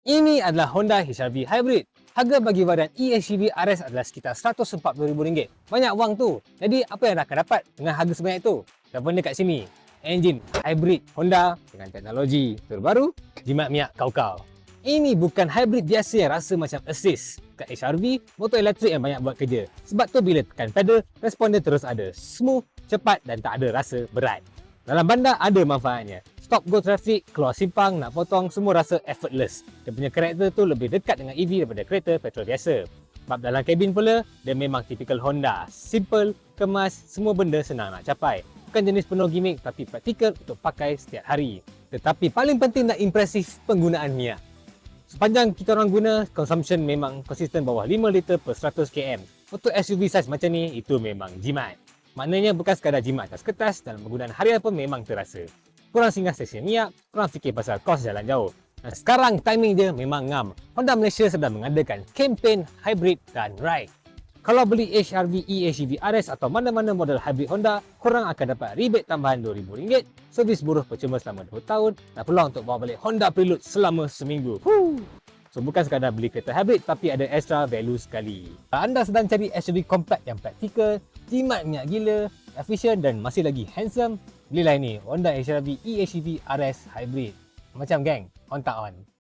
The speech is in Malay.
Ini adalah Honda HR-V Hybrid. Harga bagi varian eHEV RS adalah sekitar RM140,000. Banyak wang tu. Jadi apa yang akan dapat dengan harga sebanyak itu? Jawapan dia kat sini. Enjin hybrid Honda dengan teknologi terbaru, jimat minyak kau-kau. Ini bukan hybrid biasa yang rasa macam assist. Kat HR-V, motor elektrik yang banyak buat kerja. Sebab tu bila tekan pedal, respon dia terus ada. Smooth, cepat dan tak ada rasa berat. Dalam bandar ada manfaatnya. Stop go traffic, keluar simpang, nak potong, semua rasa effortless. Dia punya karakter tu lebih dekat dengan EV daripada kereta petrol biasa. Sebab dalam kabin pula, dia memang typical Honda. Simple, kemas, semua benda senang nak capai. Bukan jenis penuh gimmick tapi praktikal untuk pakai setiap hari. Tetapi paling penting dan impresif, penggunaan minyak. Sepanjang kita orang guna, consumption memang konsisten bawah 5 liter per 100 km. Untuk SUV size macam ni, itu memang jimat. Maknanya bukan sekadar jimat atas kertas, dalam penggunaan harian pun memang terasa. Korang singgah stesen minyak, korang fikir pasal kos jalan jauh. Dan sekarang timing dia memang ngam. Honda Malaysia sedang mengadakan kempen hybrid dan ride. Kalau beli HR-V eHEV RS atau mana-mana model hybrid Honda, korang akan dapat rebate tambahan RM2,000, servis buruh percuma selama 2 tahun dan peluang untuk bawa balik Honda Prelude selama seminggu. So bukan sekadar beli kereta hybrid tapi ada extra value sekali. Kalau anda sedang cari SUV compact yang praktikal, jimat minyak gila, efisien dan masih lagi handsome, belilah ini Honda HR-V eHEV RS Hybrid. Macam geng, on tak on.